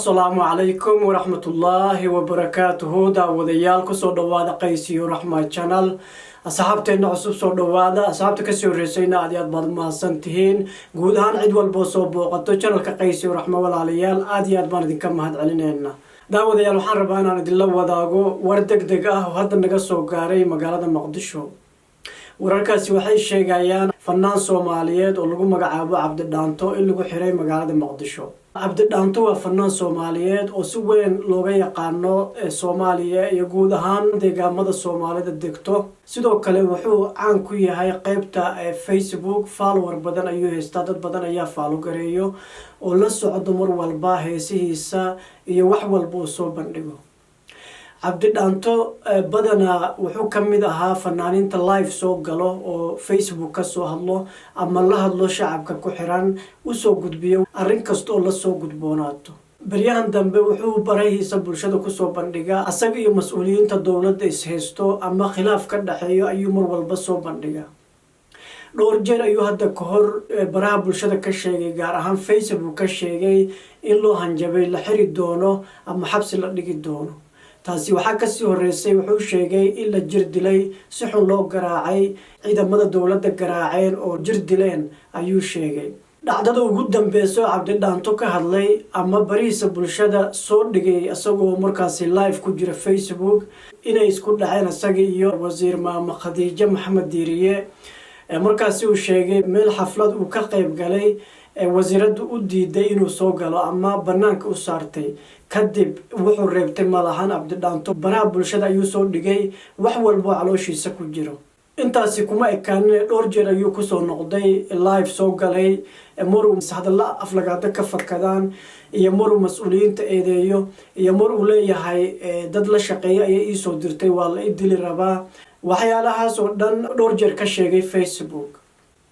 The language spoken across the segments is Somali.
السلام عليكم ورحمة الله وبركاته. داوديال كسو دوادا قيسي ورحمة channel أصحابتنا عصب سو دوادا أصحابتك كسو رسينا عدياد بعض ما سنتهين قودهان عد والبوصو بوقتو channel كقيسي ورحمة والعليال عدياد باردين كم هاد علينا داوديال وحان ربانا ندلا وداغو وردك دقاه وهذا نقصو قاري مقالة مقدشو wararkaasi waxay sheegayaan fanaan Soomaaliyeed oo lagu magacaabo Cabdi Dhaanto in lagu xiray magaalada Muqdisho. Cabdi Dhaanto waa fanaan Soomaaliyeed oo si weyn looga yaqaano Soomaaliya iyo guud ahaan deegaamada Soomaalida degto. Sidoo kale wuxuu caan ku yahay qaybta Facebook, follower badan ayuu haystaa, dad badan ayaa follow gareeyo oo la socdo mar walba heesihiisa iyo wax walba oo soo bandhigo. Cabdi Dhaanto badana wuxuu kamid ahaa fanaaninta live soo galo oo Facebook ka soo hadlo ama la hadlo shacabka ku xiran u soo gudbiyo arrin kasta oo la soo gudboonaato. baryahan dambe wuxuu barahiisa bulshada ku soo bandhigaa asaga iyo mas'uuliyiinta dawladda is haysto ama khilaaf ka dhaxeeyo ayuu mar walba soo bandhigaa. dhowr jeer ayuu hadda ka hor baraha bulshada ka sheegay gaar ahaan Facebook ka sheegay in loo hanjabay la xiri doono ama xabsi la dhigi doono. taasi waxaa ka sii horeysay wuxuu sheegay in la jir dilay si xun loo garaacay ciidamada dawladda garaaceen oo jir dileen ayuu sheegay. dhacdada ugu dambeysay oo Cabdi Dhaanto ka hadlay ama barihiisa bulshada soo dhigay asagoo markaasi live ku jira Facebook inay isku dhaceen asaga iyo wasiir maama Khadiija Maxamed Diiriye. markaasi uu sheegay meel xaflad uu ka qayb galay wasiiradu u diiday inuu soo galo ama banaanka u saartay kadib wuxuu reebtay malahan Cabdi Dhaanto baraha bulshada ayuu soo dhigay wax walba calooshiisa ku jiro. intaasi kuma ekaanin dhowr jeer ayuu ku soo noqday live soo galay maruu hadalla aflagaada ka fakadaan iyo maruu mas'uuliyiinta eedeeyo iyo maruu leeyahay dad la shaqeeya ayaa ii soo dirtay waa la idili rabaa waxyaalahaas oo dhan dhowr jeer ka sheegay Facebook.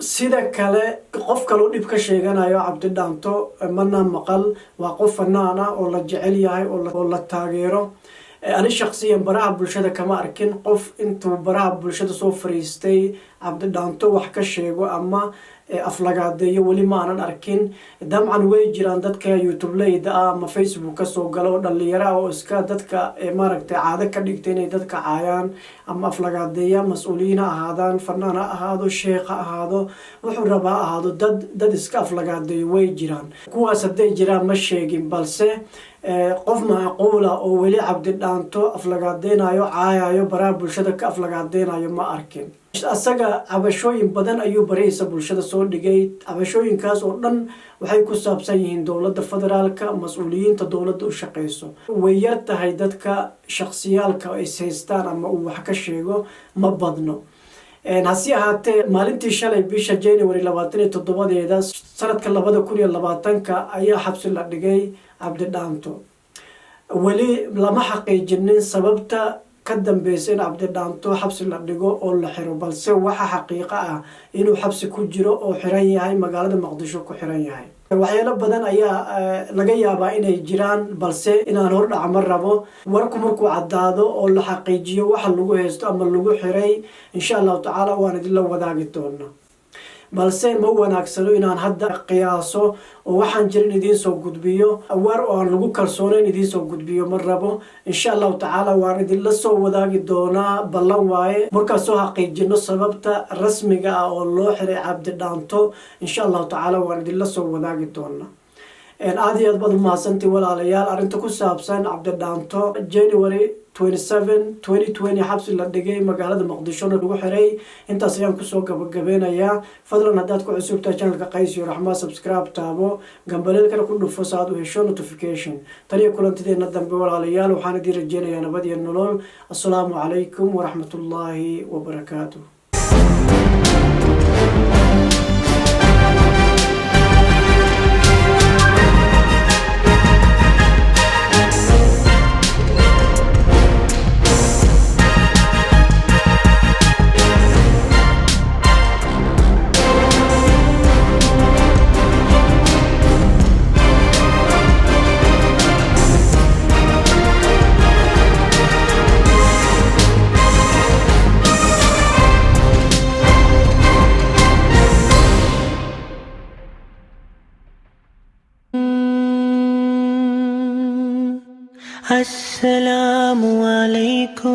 sida kale qof kale dib ka sheeganayo Cabdi Dhaanto mana maqal waa qof fanaan ah oo la jecel yahay oo la taageero. ani shakhsiyan baraha bulshada kama arkin qof intuu baraha bulshada soo fariistay Cabdi Dhaanto wax ka sheego ama aflagaadeeyo wali ma aanan arkin. dabcan way jiraan dadka YouTube leyda ama Facebook ka soo galo dhalinyaro oo iska dadka maaragtay caado ka dhigtay inay dadka caayaan ama aflagaadeeya mas'uuliyiin ahaadaan fanaan ahaado sheekh ahaado wuxuu rabaa ahaado dad iska aflagaadeeyo way jiraan. kuwaas haday jiraan ma sheegin balse qof macquul ah oo wali Cabdi Dhaanto aflagaadeynayo caayayo baraha bulshada ka aflagaadeynayo ma arkin. asaga cabashooyin badan ayuu barihiisa bulshada soo dhigay. cabashooyinkaas oo dhan waxay ku saabsan yihiin dawladda federaalka mas'uuliyiinta dawladda u shaqeyso. way yar tahay dadka shakhsiyaalka ay haystaan ama uu wax ka sheego ma badno. hasi ahaatee maalintii shalay bisha January 27 sanadka 2020 ayaa xabsi la dhigay Cabdi Dhaanto. wali lama xaqiijinin sababta ka dambeysay in Cabdi Dhaanto xabsi la dhigo oo la xiro balse waxa xaqiiqo ah inuu xabsi ku jiro oo xiran yahay magaalada Muqdisho ku xiran yahay. waxyaalo badan ayaa laga yaabaa inay jiraan balse inaan hor dhac ma rabo. warku markuu cadaado oo la xaqiijiyo waxa lagu haysto ama lagu xiray insha Allah taala waan idin la wadaagi doonaa. balse ma wanaagsano inaan hadda qiyaaso oo waxaan jirin idin soo gudbiyo war oo aan lagu kalsoonayn idin soo gudbiyo ma rabo. insha Allah taala waan idin la soo wadaagi doonaa ballan waaye marka soo xaqiijino sababta rasmiga ah oo loo xiray Cabdi Dhaanto insha Allah taala waan idin la soo wadaagi doonaa. aad iyo aad baad mahadsantiin walaalayaal. arrinta ku saabsan Cabdi Dhaanto January 27 2020 xabsi la dhigay magaalada Muqdisho lagu xiray intaas ayaan ku soo gabagabeynayaa. fadlan hadaad ku cusubtahay channelka Qaysi Raxma subscribe taabo gambaleelka ku dhufo saad u hesho notification. taliya kulantideena dambe walaalayaal waxaan idin rajeynayaa nabad iyo nolol. assalaamu calaykum waraxmatullaahi wabarakaatuh. السلام عليكم